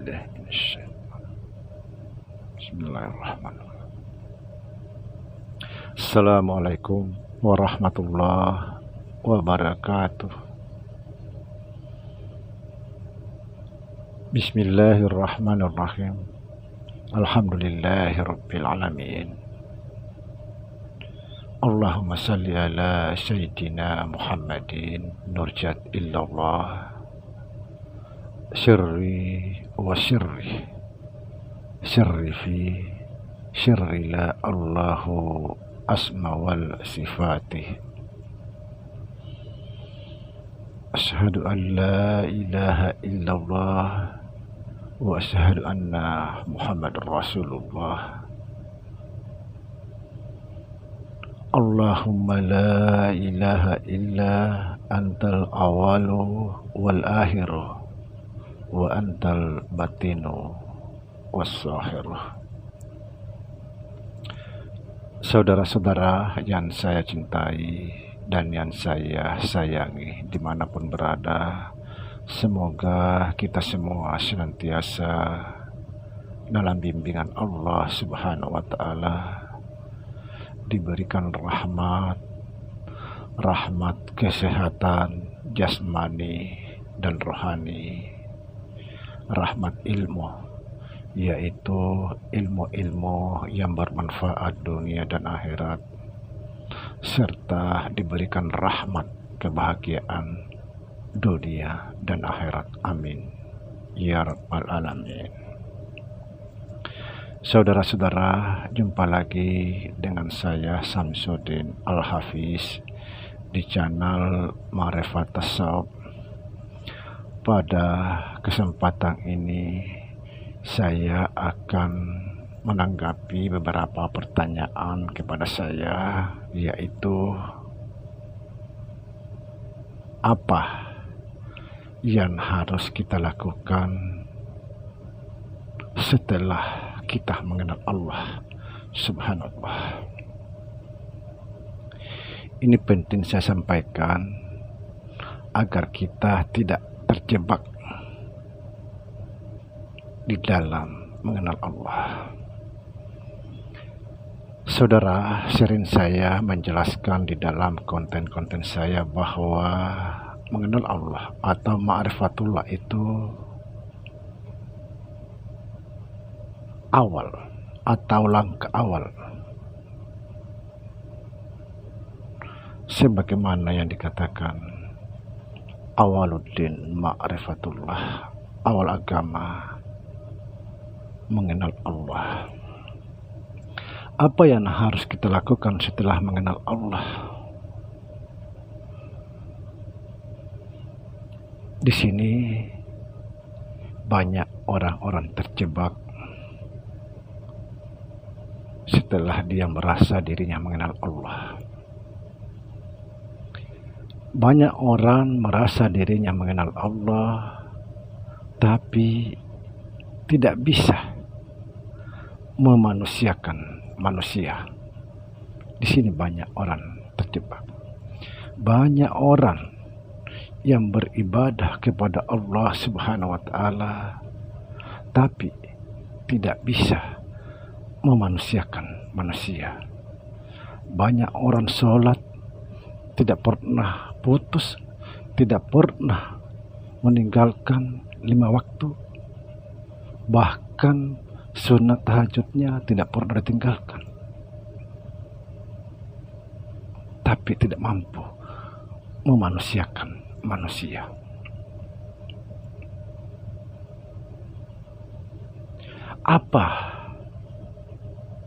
بالله من الشيطان. بسم الله الرحمن الرحيم. Assalamualaikum warahmatullahi wabarakatuh. Bismillahirrahmanirrahim. Alhamdulillahi rabbil alamin. Allahumma salli ala sayyidina Muhammadin nurjat illallah sirri wa sirri fi sirri la Allahu asma wal sifati. Ashhadu an la ilaha illallah wa ashhadu anna Muhammadar Rasulullah. Allahumma la ilaha illa antal awalu wal akhiru wa antal batinu was zahiru. Saudara-saudara yang saya cintai dan yang saya sayangi dimanapun berada, semoga kita semua senantiasa dalam bimbingan Allah Subhanahu wa Ta'ala, diberikan rahmat kesehatan jasmani dan rohani, rahmat ilmu, yaitu ilmu-ilmu yang bermanfaat dunia dan akhirat, serta diberikan rahmat kebahagiaan dunia dan akhirat. Amin ya rabbal alamin. Saudara-saudara, jumpa lagi dengan saya Samsudin Al-Hafiz di channel Ma'rifat Tasawuf. Pada kesempatan ini saya akan menanggapi beberapa pertanyaan kepada saya, yaitu apa yang harus kita lakukan setelah kita mengenal Allah Subhanallah. Ini penting saya sampaikan agar kita tidak terjebak di dalam mengenal Allah. Saudara, sering saya menjelaskan di dalam konten-konten saya bahwa mengenal Allah atau ma'rifatullah itu awal atau langkah awal, sebagaimana yang dikatakan awaluddin ma'rifatullah, awal agama mengenal Allah. Apa yang harus kita lakukan setelah mengenal Allah? Di sini banyak orang-orang terjebak setelah dia merasa dirinya mengenal Allah. Banyak orang merasa dirinya mengenal Allah, tapi tidak bisa memanusiakan manusia. Di sini banyak orang terjebak. Banyak orang yang beribadah kepada Allah Subhanahu wa Ta'ala, tapi tidak bisa memanusiakan manusia. Banyak orang sholat tidak pernah putus, tidak pernah meninggalkan 5 waktu, bahkan sunat tahajudnya tidak pernah ditinggalkan, tapi tidak mampu memanusiakan manusia. Apa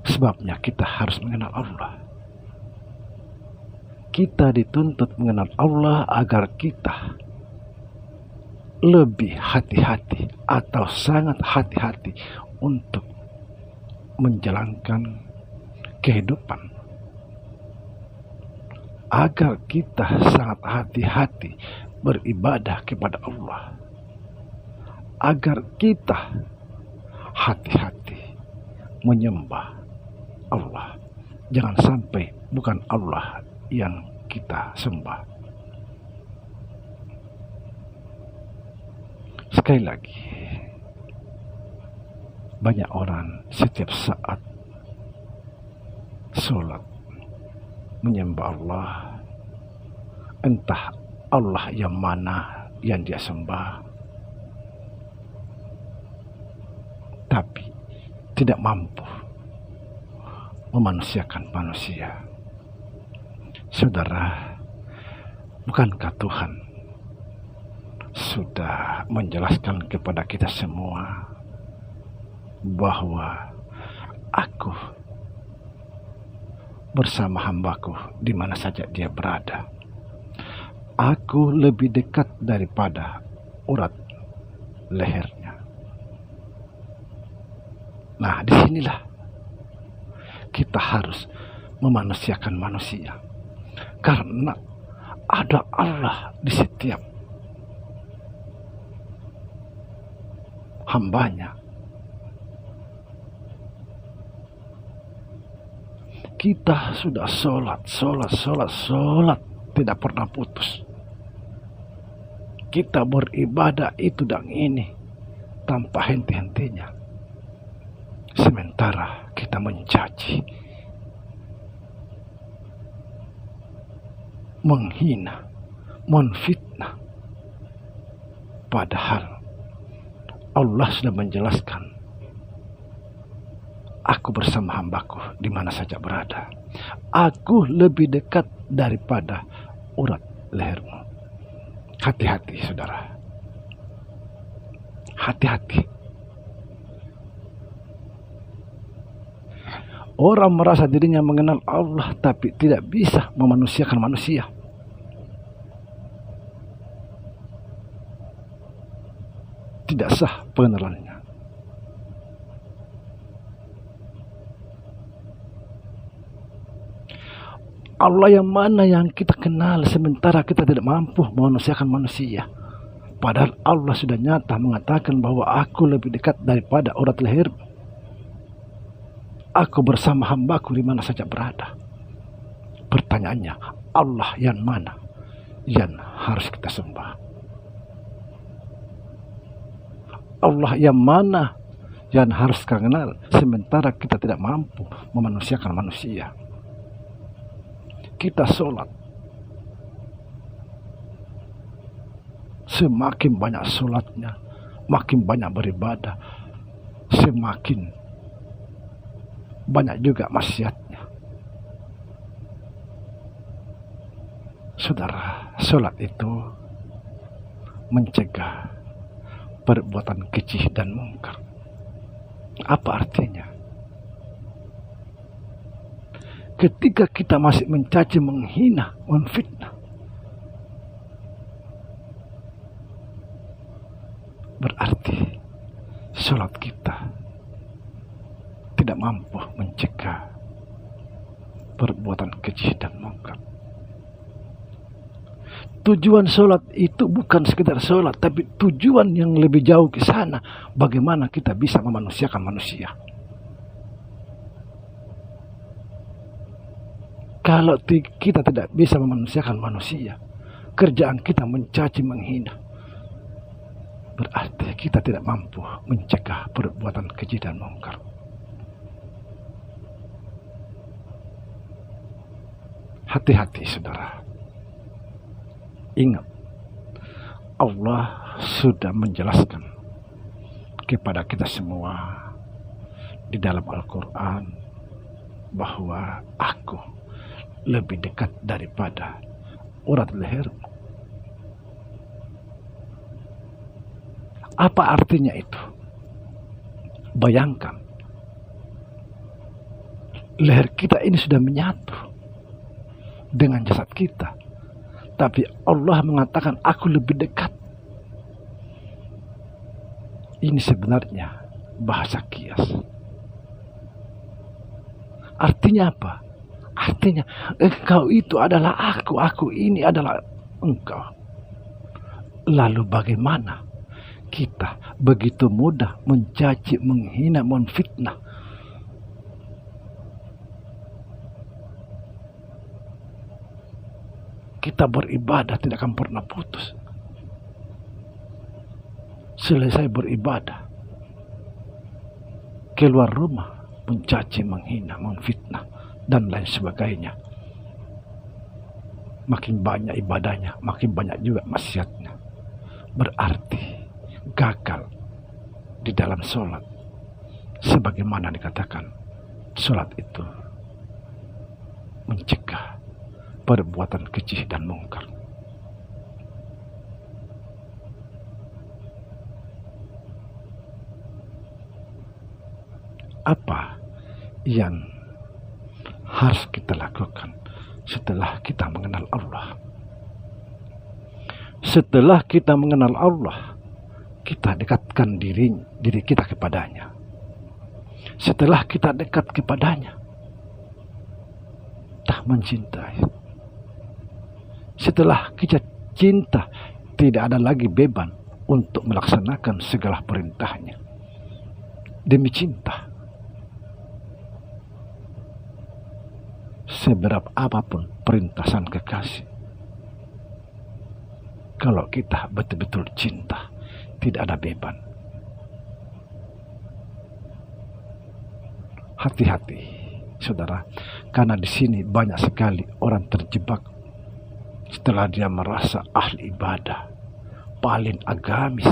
sebabnya kita harus mengenal Allah? Kita dituntut mengenal Allah agar kita lebih hati-hati atau sangat hati-hati untuk menjalankan kehidupan, agar kita sangat hati-hati beribadah kepada Allah, agar kita hati-hati menyembah Allah. Jangan sampai bukan Allah yang kita sembah. Sekali lagi, Banyak orang setiap saat sholat menyembah Allah, entah Allah yang mana yang dia sembah, tapi tidak mampu memanusiakan manusia. Saudara, bukankah Tuhan sudah menjelaskan kepada kita semua bahwa aku bersama hambaku di mana saja dia berada. Aku lebih dekat daripada urat lehernya. Nah, disinilah kita harus memanusiakan manusia. Karena ada Allah di setiap hambanya. Kita sudah sholat, tidak pernah putus. Kita beribadah itu dan ini tanpa henti-hentinya. Sementara kita mencaci, menghina, menfitnah. Padahal Allah sudah menjelaskan, aku bersama hambaku di mana saja berada. Aku lebih dekat daripada urat lehermu. Hati-hati, saudara. Hati-hati. Orang merasa dirinya mengenal Allah tapi tidak bisa memanusiakan manusia. Tidak sah pengenalannya. Allah yang mana yang kita kenal sementara kita tidak mampu memanusiakan manusia. Padahal Allah sudah nyata mengatakan bahwa aku lebih dekat daripada urat leher. Aku bersama hambaku di mana saja berada. Pertanyaannya, Allah yang mana yang harus kita sembah? Allah yang mana yang harus kita kenal sementara kita tidak mampu memanusiakan manusia? Kita sholat, semakin banyak sholatnya, makin banyak beribadah, semakin banyak juga maksiatnya. Saudara, sholat itu mencegah perbuatan keji dan mungkar. Apa artinya? Ketika kita masih mencaci, menghina, menfitnah, berarti sholat kita tidak mampu mencegah perbuatan keji dan mungkar. Tujuan sholat itu bukan sekedar sholat, tapi tujuan yang lebih jauh ke sana. Bagaimana kita bisa memanusiakan manusia. Kalau kita tidak bisa memanusiakan manusia, kerjaan kita mencaci, menghina, berarti kita tidak mampu mencegah perbuatan keji dan mungkar. Hati-hati, saudara. Ingat, Allah sudah menjelaskan kepada kita semua di dalam Al-Quran bahwa aku lebih dekat daripada urat lehermu. Apa artinya itu? Bayangkan, leher kita ini sudah menyatu dengan jasad kita, tapi Allah mengatakan aku lebih dekat. Ini sebenarnya bahasa kias. Artinya apa? Artinya engkau itu adalah aku ini adalah engkau. Lalu bagaimana kita begitu mudah mencaci, menghina, menfitnah? Kita beribadah tidak akan pernah putus. Selesai beribadah, keluar rumah mencaci, menghina, memfitnah, dan lain sebagainya. Makin banyak ibadahnya, makin banyak juga maksiatnya. Berarti gagal di dalam sholat. Sebagaimana dikatakan, sholat itu mencegah perbuatan keji dan mungkar. Apa yang harus kita lakukan setelah kita mengenal Allah? Setelah kita mengenal Allah, kita dekatkan diri kita kepadanya. Setelah kita dekat kepadanya, kita mencintai. Setelah kita cinta, tidak ada lagi beban untuk melaksanakan segala perintahnya. Demi cinta, seberapa apapun perintah sang kekasih, kalau kita betul-betul cinta, tidak ada beban. Hati-hati, saudara, karena di sini banyak sekali orang terjebak setelah dia merasa ahli ibadah, paling agamis,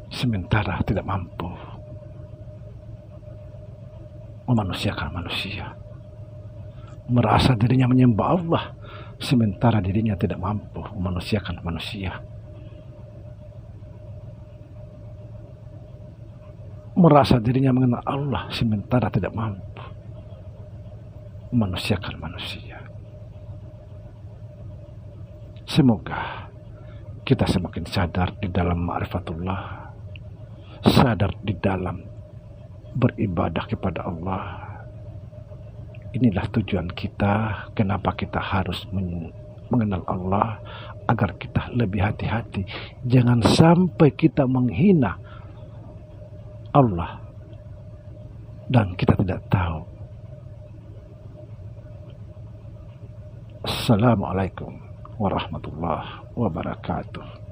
sementara tidak mampu memanusiakan manusia. Merasa dirinya menyembah Allah, sementara dirinya tidak mampu memanusiakan manusia. Merasa dirinya mengenal Allah, sementara tidak mampu memanusiakan manusia. Semoga kita semakin sadar di dalam ma'rifatullah, sadar di dalam beribadah kepada Allah. Inilah tujuan kita, kenapa kita harus mengenal Allah, agar kita lebih hati-hati. Jangan sampai kita menghina Allah dan kita tidak tahu. Assalamualaikum warahmatullahi wabarakatuh.